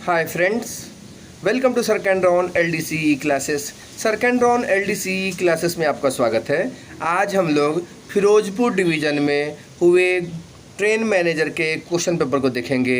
Hi friends, welcome to Sarkandron LDCE classes. Sarkandron LDCE classes में आपका स्वागत है। आज हम लोग फिरोजपुर डिवीज़न में हुए ट्रेन मैनेजर के क्वेश्चन पेपर को देखेंगे।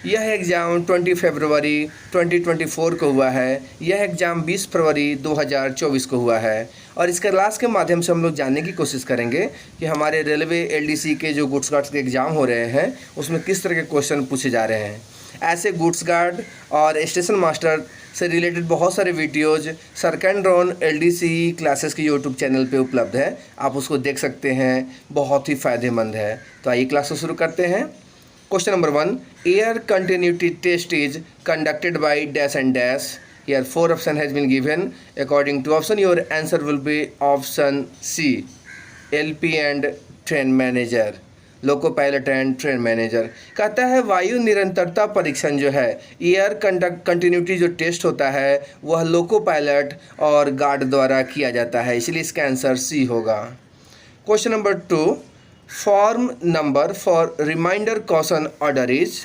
यह एग्ज़ाम 20 फरवरी 2024 को हुआ है। यह एग्ज़ाम 20 फरवरी 2024 को हुआ है और इस क्लास के माध्यम से हम लोग जानने की कोशिश करेंगे कि हमारे रेलवे LDC के जो गुड्स गार्ड्स के एग्ज़ाम हो रहे हैं उसमें किस तरह के क्वेश्चन पूछे जा रहे हैं। ऐसे गुड्स गार्ड और स्टेशन मास्टर से रिलेटेड बहुत सारे वीडियोज़ सरकैंड्रॉन LDCE क्लासेस के यूट्यूब चैनल पे उपलब्ध है, आप उसको देख सकते हैं, बहुत ही फ़ायदेमंद है। तो आइए क्लास को शुरू करते हैं। Question number 1, air continuity test is conducted by dash and dash. Here 4 option has been given. According to option, your answer will be option C, LP and train manager, loco pilot and train manager. कहता है वायु निरंतरता परीक्षण जो है, air continuity जो test होता है वह लोको पायलट और गार्ड द्वारा किया जाता है, इसलिए इसका आंसर सी होगा। Question number 2, form number for reminder question order is.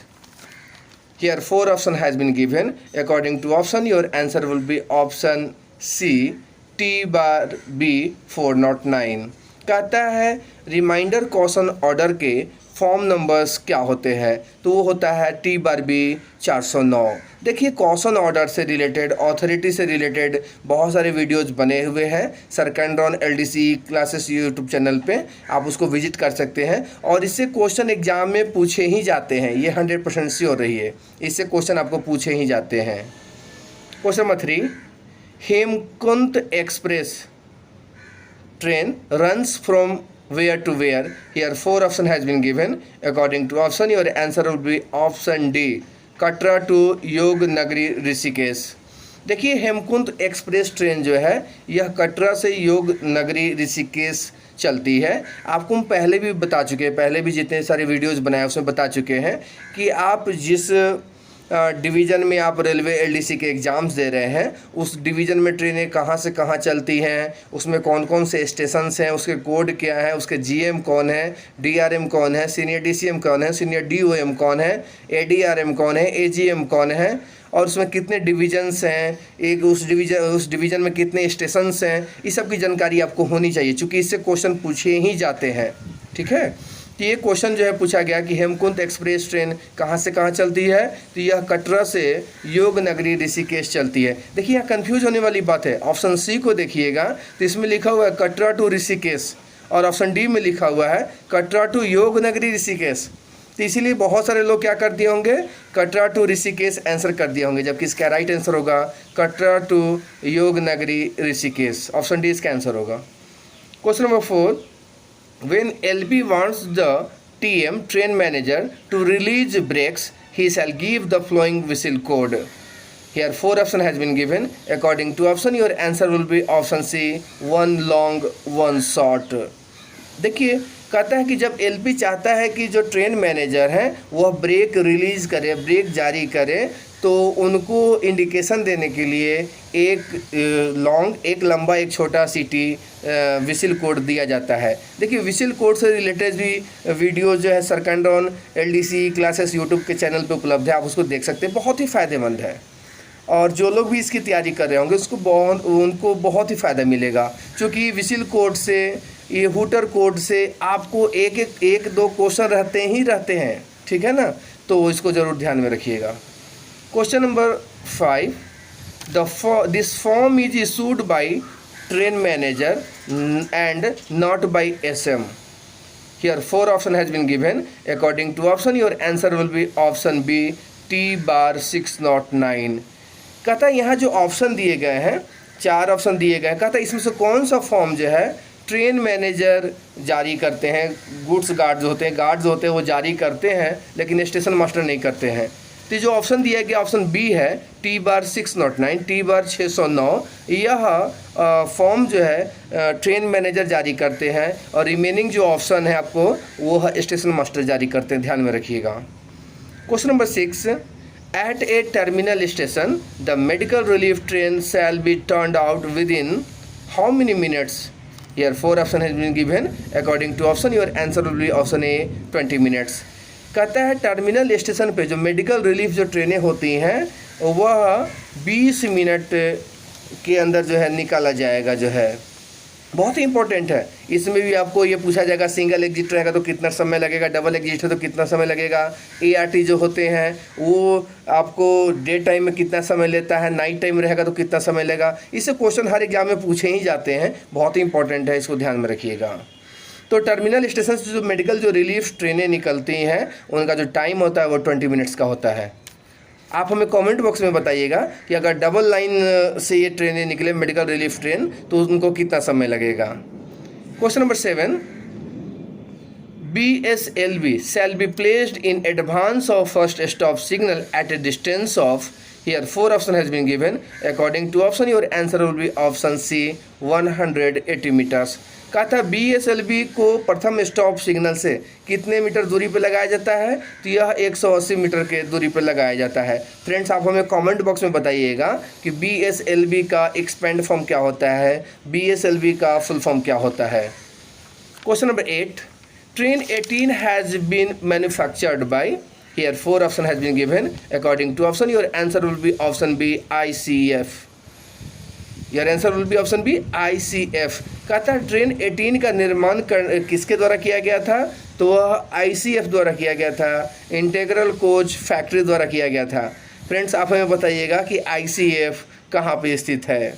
Here 4 option has been given. According to option, your answer will be option C, T bar B 409। कहता है रिमाइंडर क्वेश्चन ऑर्डर के form numbers क्या होते हैं, तो वो होता है T बार B 409। देखिए क्वेश्चन ऑर्डर से रिलेटेड, ऑथोरिटी से रिलेटेड बहुत सारे वीडियोज़ बने हुए हैं सरकैंड्रॉन LDCE क्लासेस यूट्यूब चैनल पे, आप उसको विजिट कर सकते हैं और इससे क्वेश्चन एग्जाम में पूछे ही जाते हैं, ये 100% श्योर रहिए, इससे क्वेश्चन आपको पूछे ही जाते हैं। Question number 3, Hemkunt express train runs from where to where? Here 4 option has been given. According to option, your answer will be option D, Katra to Yog Nagari Rishikesh. देखिए हेमकुंत एक्सप्रेस ट्रेन जो है यह कटरा से योग नगरी ऋषिकेश चलती है। आपको हम पहले भी बता चुके हैं, पहले भी जितने सारे वीडियोज़ बनाए उसमें बता चुके हैं कि आप जिस डिवीज़न में आप रेलवे LDC के एग्ज़ाम्स दे रहे हैं उस डिवीज़न में ट्रेनें कहाँ से कहाँ चलती हैं, उसमें कौन कौन से स्टेशंस हैं, उसके कोड क्या है, उसके GM कौन है, DRM कौन है, सीनियर DCM कौन है, सीनियर DOM कौन है, ADRM कौन है, AGM कौन है और उसमें कितने डिवीज़न्स हैं, एक उस डिवीज़न में कितने स्टेशंस हैं, इस सब की जानकारी आपको होनी चाहिए, चूँकि इससे क्वेश्चन पूछे ही जाते हैं। ठीक है, तो ये क्वेश्चन जो है पूछा गया कि हेमकुंत एक्सप्रेस ट्रेन कहाँ से कहाँ चलती है, तो यह कटरा से योग नगरी ऋषिकेश चलती है। देखिए यहाँ कंफ्यूज होने वाली बात है, ऑप्शन सी को देखिएगा तो इसमें लिखा हुआ है कटरा टू ऋषिकेश और ऑप्शन डी में लिखा हुआ है कटरा टू योग नगरी ऋषिकेश, तो इसीलिए बहुत सारे लोग क्या कर दिए होंगे, कटरा टू ऋषिकेश आंसर कर दिए होंगे, जबकि इसका राइट आंसर होगा Katra to Yog Nagari Rishikesh, option D इसका आंसर होगा। Question number 4, when LP wants the TM train manager to release brakes, he shall give the following whistle code. Here 4 option has been given. According to option, your answer will be option C, one long one short। देखिए कहता है कि जब LP चाहता है कि जो train manager हैं वह ब्रेक रिलीज़ करे, ब्रेक जारी करे, तो उनको इंडिकेशन देने के लिए एक लॉन्ग, एक लंबा, एक छोटा सीटी विसिल कोड दिया जाता है। देखिए विसिल कोड से रिलेटेड भी वीडियो जो है सरकैंड्रॉन LDCE क्लासेस यूट्यूब के चैनल पे उपलब्ध है, आप उसको देख सकते हैं, बहुत ही फ़ायदेमंद है और जो लोग भी इसकी तैयारी कर रहे होंगे उनको बहुत ही फ़ायदा मिलेगा, क्योंकि विसिल कोड से, ये हुटर कोड से आपको एक दो क्वेश्चन रहते हैं, ठीक है ना, तो इसको ज़रूर ध्यान में रखिएगा। Question number 5, this form is issued by train manager and not by SM। Here 4 option has been given. According to option, your answer will be option B, T bar 609। कहता है यहाँ जो ऑप्शन दिए गए हैं, 4 ऑप्शन दिए गए हैं, कहता है इसमें से कौन सा फॉर्म जो है ट्रेन मैनेजर जारी करते हैं, गुड्स गार्ड्स होते हैं वो जारी करते हैं, लेकिन स्टेशन मास्टर नहीं करते हैं। तो जो ऑप्शन दिया गया ऑप्शन बी है T बार 609, T बार 609, यह फॉर्म जो है ट्रेन मैनेजर जारी करते हैं और रिमेनिंग जो ऑप्शन है आपको वो स्टेशन मास्टर जारी करते हैं, ध्यान में रखिएगा। Question number 6, at a terminal station the medical relief train shall be turned out within how many minutes. Here 4 option has been given. According to option, your answer will be option A, 20 minutes। कहता है terminal station पे जो medical relief जो ट्रेनें होती हैं वह 20 minute के अंदर जो है निकाला जाएगा जो है। बहुत ही इंपॉर्टेंट है। इसमें भी आपको ये पूछा जाएगा सिंगल एग्जिट रहेगा तो कितना समय लगेगा, डबल एग्जिट है तो कितना समय लगेगा, ART जो होते हैं वो आपको डे टाइम में कितना समय लेता है, नाइट टाइम रहेगा तो कितना समय लगेगा। इससे क्वेश्चन हर एग्जाम में पूछे ही जाते हैं, बहुत ही इंपॉर्टेंट है, इसको ध्यान में रखिएगा। तो टर्मिनल स्टेशन से जो मेडिकल जो रिलीफ ट्रेनें निकलती हैं उनका जो टाइम होता है वो 20 मिनट्स का होता है। आप हमें कमेंट बॉक्स में बताइएगा कि अगर डबल लाइन से ये ट्रेनें निकले मेडिकल रिलीफ ट्रेन तो उनको कितना समय लगेगा। Question number 7, BSLV shall be placed in advance of first stop signal at a distance of, here 4 option has been given, according to option your answer will be option C 180 meters। कहा था BSLV को प्रथम stop signal से कितने metre दूरी पर लगाया जाता है, तो यह 180 मीटर के दूरी पर लगाया जाता है। फ्रेंड्स आप हमें कमेंट बॉक्स में बताइएगा कि BSLV का एक्सपेंड फॉर्म क्या होता है, BSLV का फुल फॉर्म क्या होता है। Question number 8, train 18 has been manufactured by, here 4 option has been given, according to option your answer will be option B ICF। your answer will be option B ICF। कहता है train 18 का निर्माण किसके द्वारा किया गया था, तो वह ICF द्वारा किया गया था, इंटीग्रल कोच फैक्ट्री द्वारा किया गया था। फ्रेंड्स आप हमें बताइएगा कि ICF कहाँ पे स्थित है।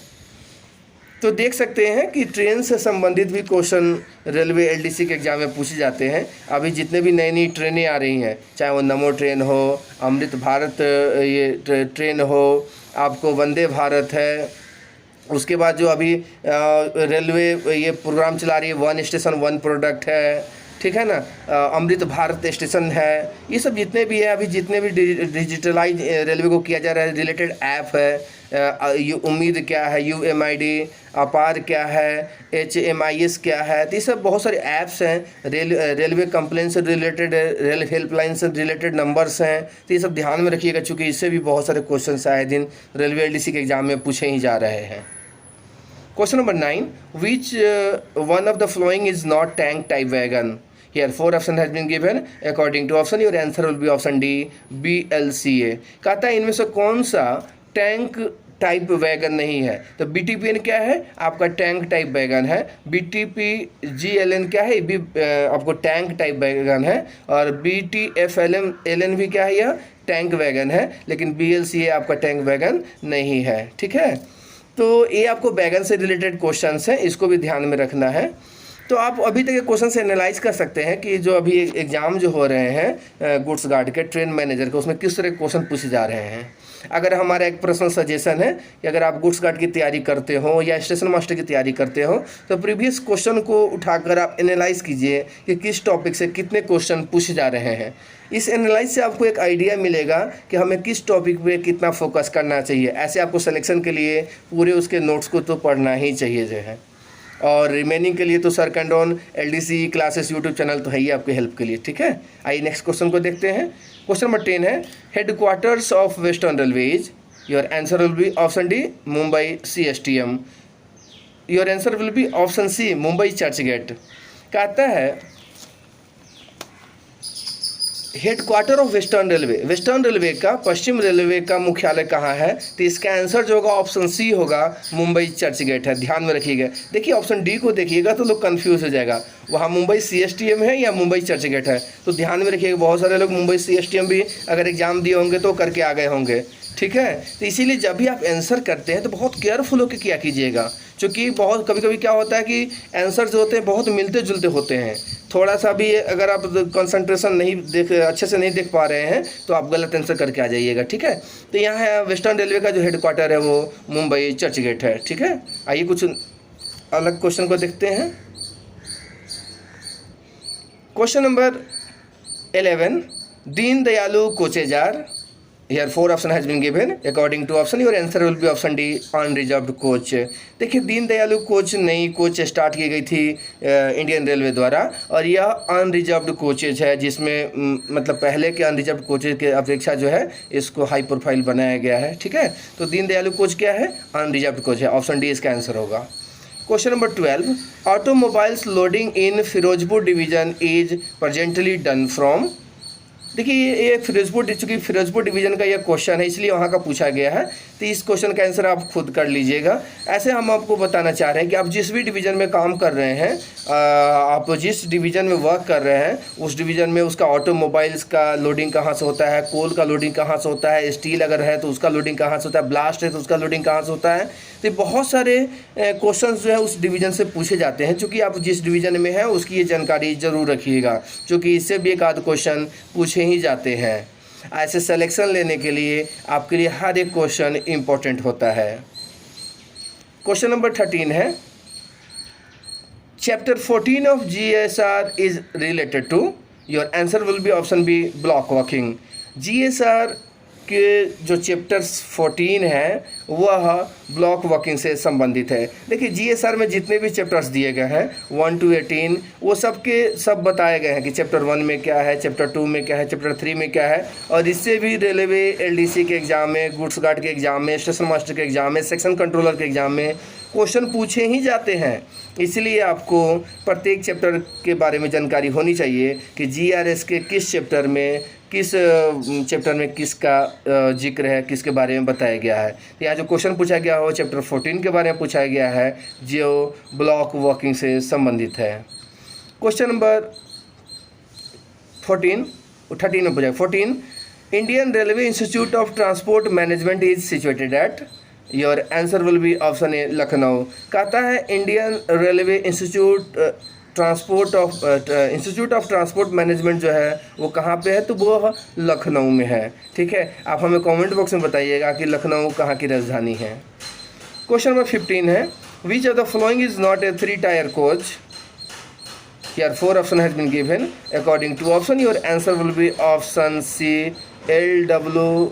तो देख सकते हैं कि ट्रेन से संबंधित भी क्वेश्चन रेलवे LDC के एग्जाम में पूछे जाते हैं। अभी जितने भी नई नई ट्रेनें आ रही हैं, चाहे वो नमो ट्रेन हो, अमृत भारत ये ट्रेन हो, आपको वंदे भारत है, उसके बाद जो अभी रेलवे ये प्रोग्राम चला रही है वन स्टेशन वन प्रोडक्ट है, ठीक है ना, अमृत भारत स्टेशन है, ये सब जितने भी है अभी जितने भी डिजिटलाइज रेलवे को किया जा रहा है, रिलेटेड ऐप है, उम्मीद क्या है, UMID, अपार क्या है, HMIS क्या है, तो ये सब बहुत सारे ऐप्स हैं। रेलवे कंप्लेन से रिलेटेड, रेल हेल्पलाइन से रिलेटेड नंबर्स हैं, तो ये सब ध्यान में रखिएगा, चूँकि इससे भी बहुत सारे क्वेश्चन आए दिन रेलवे LDC के एग्जाम में पूछे ही जा रहे हैं। Question number 9, which one of the following is not tank type wagon? Here 4 option has been given, according to option your answer will be option D BLCA। कहता है इनमें से कौन सा टैंक टाइप वैगन नहीं है, तो BTPN क्या है, आपका टैंक टाइप वैगन है, BTPGLN क्या है, भी आपको टैंक टाइप वैगन है, और BTFLN भी क्या है, यह टैंक वैगन है, लेकिन BLCA आपका टैंक वैगन नहीं है। ठीक है, तो ये आपको वैगन से रिलेटेड क्वेश्चंस हैं, इसको भी ध्यान में रखना है। तो आप अभी तक ये क्वेश्चन से एनालाइज कर सकते हैं कि जो अभी एग्ज़ाम जो हो रहे हैं गुड्स गार्ड के, ट्रेन मैनेजर के, उसमें किस तरह के क्वेश्चन पूछे जा रहे हैं। अगर हमारा एक पर्सनल सजेशन है कि अगर आप गुड्स गार्ड की तैयारी करते हो या स्टेशन मास्टर की तैयारी करते हो तो प्रीवियस क्वेश्चन को उठाकर आप एनालाइज कीजिए कि किस टॉपिक से कितने क्वेश्चन पूछे जा रहे हैं। इस एनालाइज से आपको एक आइडिया मिलेगा कि हमें किस टॉपिक पे कितना फोकस करना चाहिए। ऐसे आपको सिलेक्शन के लिए पूरे उसके नोट्स को तो पढ़ना ही चाहिए जो है। और रिमेनिंग के लिए तो Sarkandron LDC classes YouTube channel तो है ही आपके हेल्प के लिए। ठीक है, आइए नेक्स्ट क्वेश्चन को देखते हैं। क्वेश्चन नंबर 10 है, headquarters of western railways, your answer will be option D Mumbai CSTM। Your answer will be option C Mumbai Churchgate. कहता है हेडक्वार्टर ऑफ वेस्टर्न रेलवे का, पश्चिम रेलवे का मुख्यालय कहाँ है, तो इसका आंसर जो होगा ऑप्शन सी होगा, मुंबई चर्चगेट है। ध्यान में रखिएगा। देखिए ऑप्शन डी को देखिएगा तो लोग कंफ्यूज हो जाएगा, वहाँ मुंबई CSTM है या मुंबई चर्चगेट है, तो ध्यान में रखिएगा। बहुत सारे लोग मुंबई CSTM भी अगर एग्जाम दिए होंगे तो करके आ गए होंगे। ठीक है, तो इसीलिए जब भी आप आंसर करते हैं तो बहुत केयरफुल होकर किया कीजिएगा, क्योंकि बहुत कभी कभी क्या होता है कि आंसर जो होते हैं बहुत मिलते जुलते होते हैं। थोड़ा सा भी अगर आप कंसंट्रेशन अच्छे से नहीं देख पा रहे हैं तो आप गलत आंसर करके आ जाइएगा। ठीक है, तो यहाँ है वेस्टर्न रेलवे का जो हेडक्वार्टर है वो मुंबई चर्चगेट है। ठीक है, आइए कुछ अलग क्वेश्चन को देखते हैं। क्वेश्चन नंबर 11, दीन दयालु कोचेजार, here 4 option has been given, according to option your answer will be option D unreserved coach. देखिए दीन दयालु कोच नई कोच स्टार्ट की गई थी इंडियन रेलवे द्वारा, और यह अनरिजर्व्ड कोचेज है, जिसमें मतलब पहले के अनरिजर्व्ड कोचेज के अपेक्षा जो है इसको हाई प्रोफाइल बनाया गया है। ठीक है, तो दीन दयालु कोच क्या है, अनरिजर्व्ड कोच है, ऑप्शन डी इसका आंसर होगा। Question number 12, automobiles loading in Firozpur division is presently done from, देखिए ये फिरोजपुर, चूँकि फिरोजपुर डिवीज़न का ये क्वेश्चन है इसलिए वहाँ का पूछा गया है, तो इस क्वेश्चन का आंसर आप खुद कर लीजिएगा। ऐसे हम आपको बताना चाह रहे हैं कि आप जिस भी डिवीज़न में काम कर रहे हैं, आप जिस डिवीज़न में वर्क कर रहे हैं उस डिवीज़न में उसका ऑटोमोबाइल्स का लोडिंग कहाँ से होता है, कोल का लोडिंग कहाँ से होता है, स्टील अगर है तो उसका लोडिंग कहाँ से होता है, ब्लास्ट है तो उसका लोडिंग कहाँ से होता है। तो बहुत सारे क्वेश्चन जो है उस डिवीज़न से पूछे जाते हैं। चूँकि आप जिस डिवीज़न में हैं उसकी ये जानकारी ज़रूर रखिएगा, क्योंकि इससे भी एक आध क्वेश्चन पूछे ही जाते हैं। ऐसे सिलेक्शन लेने के लिए आपके लिए हर एक क्वेश्चन इम्पोर्टेंट होता है। क्वेश्चन नंबर 13 है, chapter 14 of GSR is related to, your answer will be option B block working. GSR के जो चैप्टर्स 14 है वह ब्लॉक वॉकिंग से संबंधित है। देखिए GSR में जितने भी चैप्टर्स दिए गए हैं 1 to 18 वो सब के सब बताए गए हैं कि चैप्टर 1 में क्या है, चैप्टर 2 में क्या है, चैप्टर 3 में क्या है। और इससे भी रेलवे LDC के एग्ज़ाम में, गुड्स गार्ड के एग्ज़ाम में, स्टेशन मास्टर के एग्ज़ाम में, सेक्शन कंट्रोलर के एग्ज़ाम में क्वेश्चन पूछे ही जाते हैं। इसलिए आपको प्रत्येक चैप्टर के बारे में जानकारी होनी चाहिए कि GRS के किस चैप्टर में किसका जिक्र है, किसके बारे में बताया गया है। तो यहाँ जो क्वेश्चन पूछा गया हो चैप्टर 14 के बारे में पूछा गया है जो ब्लॉक वॉकिंग से संबंधित है। क्वेश्चन नंबर 13 में पूछा 14, Indian railway institute of transport management is situated at, your answer will be option ए लखनऊ। कहता है Indian railway institute of transport management जो है वो कहाँ पे है, तो वो लखनऊ में है। ठीक है, आप हमें कमेंट बॉक्स में बताइएगा कि लखनऊ कहाँ की राजधानी है। क्वेश्चन नंबर 15 है, which of the following is not a 3 tyre coach. Here 4 option has been given. According to option, your answer will be option C, LWCCN.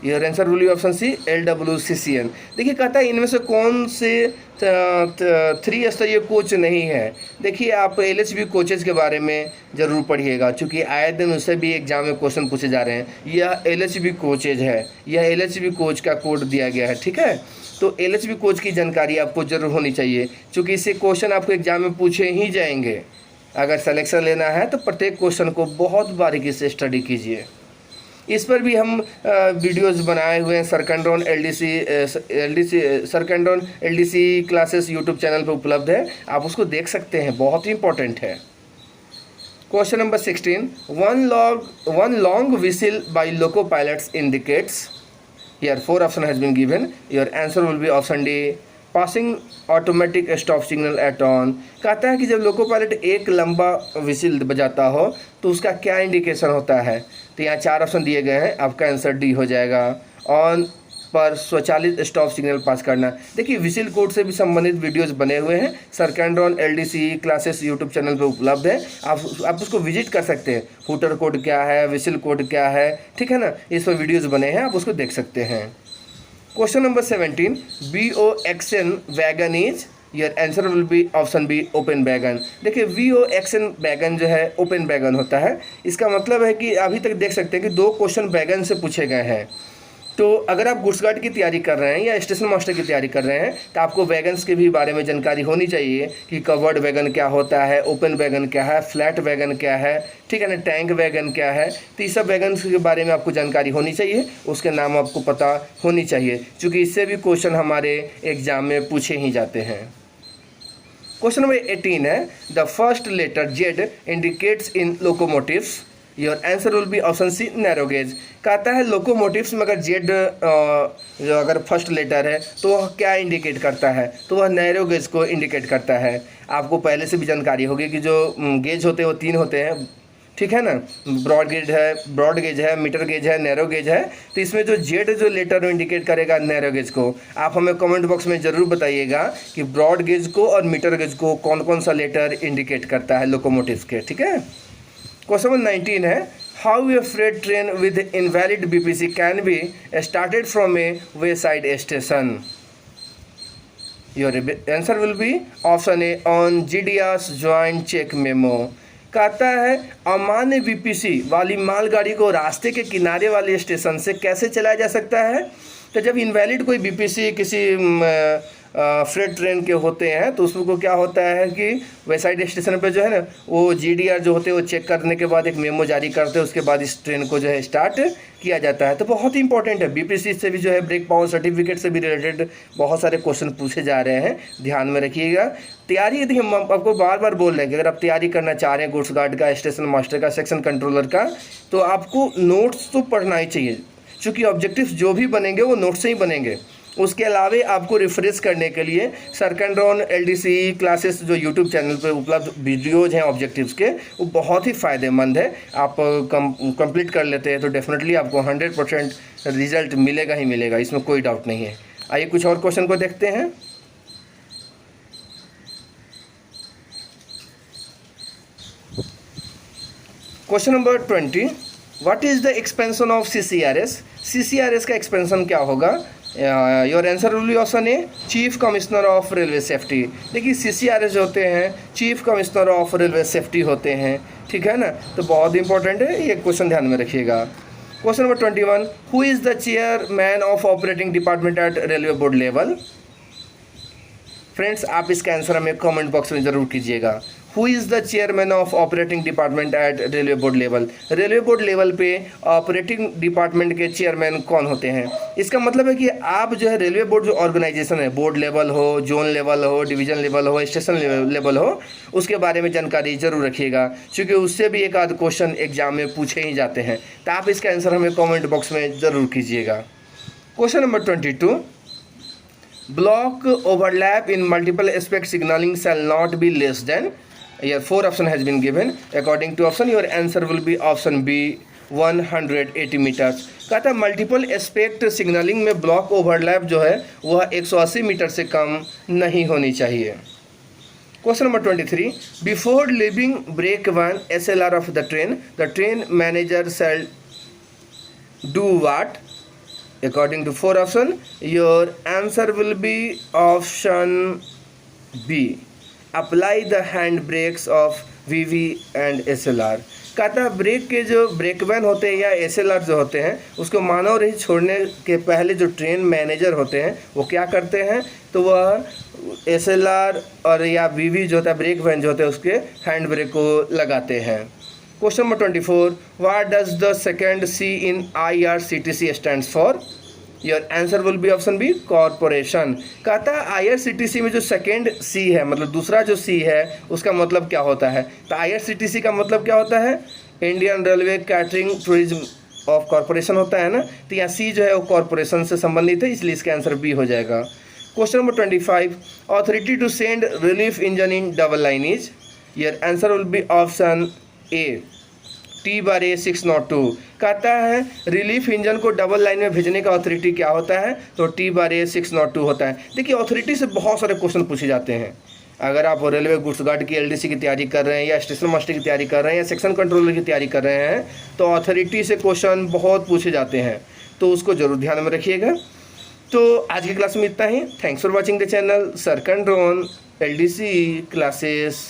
Your answer will be option C, LWCCN। देखिए कहता है इनमें से कौन से 3 स्तरीय coach नहीं है। देखिए आप LHB कोचेज के बारे में ज़रूर पढ़िएगा, चूँकि आए दिन उससे भी एग्जाम में क्वेश्चन पूछे जा रहे हैं। यह LHB कोचेज है, यह LHB कोच का कोड दिया गया है। ठीक है, तो LHB कोच की जानकारी आपको ज़रूर होनी चाहिए, क्योंकि इससे क्वेश्चन आपको एग्जाम में पूछे ही जाएंगे। अगर सिलेक्शन लेना है तो प्रत्येक क्वेश्चन को बहुत बारीकी से स्टडी कीजिए। इस पर भी हम वीडियोस बनाए हुए हैं। सरकंड्रॉन LDC क्लासेस यूट्यूब चैनल पर उपलब्ध है, आप उसको देख सकते हैं, बहुत ही इंपॉर्टेंट है। Question number 16, one long whistle by loco pilots indicates. Here 4 option has been given. Your answer will be option D, passing automatic stop signal at on। कहता है कि जब लोको पायलट एक लंबा विसिल बजाता हो तो उसका क्या इंडिकेशन होता है। तो यहाँ 4 ऑप्शन दिए गए हैं, आपका आंसर डी हो जाएगा। ऑन पर स्वचालित स्टॉप सिग्नल पास करना। देखिए विसिल कोड से भी संबंधित वीडियोस बने हुए हैं, सरकंड्रॉन LDC क्लासेस यूट्यूब चैनल पे उपलब्ध है, आप उसको विजिट कर सकते हैं। हुटर कोड क्या है, विसिल कोड क्या है, ठीक है ना, इस पर वीडियोस बने हैं, आप उसको देख सकते हैं। Question number 17, VOXN wagon is, your answer will be option be open wagon. देखिए VOXN वैगन जो है ओपन वैगन होता है। इसका मतलब है कि अभी तक देख सकते हैं कि 2 क्वेश्चन वैगन से पूछे गए हैं। तो अगर आप गुड्स गार्ड की तैयारी कर रहे हैं या स्टेशन मास्टर की तैयारी कर रहे हैं तो आपको वैगन्स के भी बारे में जानकारी होनी चाहिए कि कवर्ड वैगन क्या होता है, ओपन वैगन क्या है, फ्लैट वैगन क्या है, ठीक है ना, टैंक वैगन क्या है। तो इस सब वैगन्स के बारे में आपको जानकारी होनी चाहिए, उसके नाम आपको पता होनी चाहिए, क्योंकि इससे भी क्वेश्चन हमारे एग्जाम में पूछे ही जाते हैं। क्वेश्चन नंबर 18 है, the first letter Z indicates in locomotives. Your answer will be option C, narrow gauge. कहता है लोकोमोटिव्स में अगर Z जो अगर फर्स्ट लेटर है तो वह क्या इंडिकेट करता है, तो वह नैरो गेज को इंडिकेट करता है। आपको पहले से भी जानकारी होगी कि जो गेज होते हैं वो 3 होते हैं, ठीक है ना, ब्रॉड गेज है, मीटर गेज है, नैरो गेज है। तो इसमें जो Z जो लेटर इंडिकेट करेगा नैरो गेज को, आप हमें कमेंट बॉक्स में ज़रूर बताइएगा कि ब्रॉड गेज को और मीटर गेज को कौन कौन सा लेटर इंडिकेट करता है लोकोमोटिव्स के। ठीक है, क्वेश्चन नंबर 19 है, how a freight train with invalid BPC can be started from a way side station. Your answer will be option A, on GDS joint check memo. कहता है अमान्य BPC वाली मालगाड़ी को रास्ते के किनारे वाले स्टेशन से कैसे चलाया जा सकता है। तो जब इनवैलिड कोई BPC किसी फ्रेट ट्रेन के होते हैं, तो उसको क्या होता है कि वेसाइड स्टेशन पे जो है ना वो GDR जो होते हैं वो चेक करने के बाद एक मेमो जारी करते हैं, उसके बाद इस ट्रेन को जो है स्टार्ट किया जाता है। तो बहुत ही इंपॉर्टेंट है, BPC से भी जो है ब्रेक पावर सर्टिफिकेट से भी रिलेटेड बहुत सारे क्वेश्चन पूछे जा रहे हैं, ध्यान में रखिएगा। तैयारी देखिए, हम आपको बार बार बोल रहे हैं कि अगर आप तैयारी करना चाह रहे हैं गुड्स गार्ड का, स्टेशन मास्टर का, सेक्शन कंट्रोलर का, तो आपको नोट्स तो पढ़ना ही चाहिए, क्योंकि ऑब्जेक्टिव्स जो भी बनेंगे वो नोट्स से ही बनेंगे। उसके अलावा आपको रिफ्रेश करने के लिए सरकैंड्रॉन LDCE क्लासेस जो यूट्यूब चैनल पे उपलब्ध वीडियोज हैं ऑब्जेक्टिव्स के, वो बहुत ही फ़ायदेमंद है। आप कंप्लीट कर लेते हैं तो डेफिनेटली आपको 100% रिजल्ट मिलेगा ही मिलेगा, इसमें कोई डाउट नहीं है। आइए कुछ और क्वेश्चन को देखते हैं। Question number 20, what is the expansion of CCRS? CCRS का एक्सपेंशन क्या होगा? Your answer will be option A, chief commissioner of railway safety. देखिए CCRS जो होते हैं chief commissioner of railway safety होते हैं, ठीक है ना, तो बहुत इंपॉर्टेंट है, ये क्वेश्चन ध्यान में रखिएगा। Question number 21, who is the chairman of operating department at railway board level? Friends आप इसका आंसर हमें कमेंट बॉक्स में ज़रूर कीजिएगा। Who is the chairman of operating department at railway board level? Railway board level पे operating department के chairman कौन होते हैं? इसका मतलब है कि आप जो है रेलवे बोर्ड जो ऑर्गेनाइजेशन है, बोर्ड लेवल हो, जोन लेवल हो, डिवीजन लेवल हो, स्टेशन लेवल हो, उसके बारे में जानकारी जरूर रखिएगा, क्योंकि उससे भी एक आध क्वेश्चन एग्जाम में पूछे ही जाते हैं। तो आप इसका आंसर हमें कॉमेंट बॉक्स में ज़रूर कीजिएगा। Question number 22, block overlap in multiple aspect signaling shall not be less than, here 4 option has been given, according to option your answer will be option B, 180 मीटर्स। कहता है मल्टीपल एस्पेक्ट सिग्नलिंग में block overlap जो है वह 180 metre से कम नहीं होनी चाहिए। Question number 23, before leaving brake one SLR of the train manager shall do what? According to 4 option, your answer will be option B, apply the hand brakes of VV and SLR। कहता है break के जो brake van होते हैं या SLR जो होते हैं उसको मानव रहित छोड़ने के पहले जो ट्रेन मैनेजर होते हैं वो क्या करते हैं, तो वह SLR और या VV जो होता है ब्रेक वैन जो होते हैं उसके हैंड ब्रेक को लगाते हैं। Question number 24, what does the second C इन IRCTC stands for? Your answer will be option B, corporation. कहता है IRCTC में जो सेकेंड C है, मतलब दूसरा जो C है, उसका मतलब क्या होता है? तो IRCTC का मतलब क्या होता है? Indian railway catering tourism of corporation होता है ना, तो यहाँ C जो है वो कॉरपोरेशन से संबंधित है, इसलिए इसका आंसर B हो जाएगा। Question number 25, authority to send relief engine in double line is? Your answer will be option A, T/A 602। कहता है रिलीफ इंजन को डबल लाइन में भेजने का अथॉरिटी क्या होता है, तो T/A 602 होता है। देखिए अथॉरिटी से बहुत सारे क्वेश्चन पूछे जाते हैं। अगर आप रेलवे गुड्स गार्ड की LDC की तैयारी कर रहे हैं या स्टेशन मास्टर की तैयारी कर रहे हैं या सेक्शन कंट्रोलर की तैयारी कर रहे हैं, तो अथॉरिटी से क्वेश्चन बहुत पूछे जाते हैं, तो उसको जरूर ध्यान में रखिएगा। तो आज की क्लास में इतना ही। Thanks for watching the channel Sarkandron LDCE classes.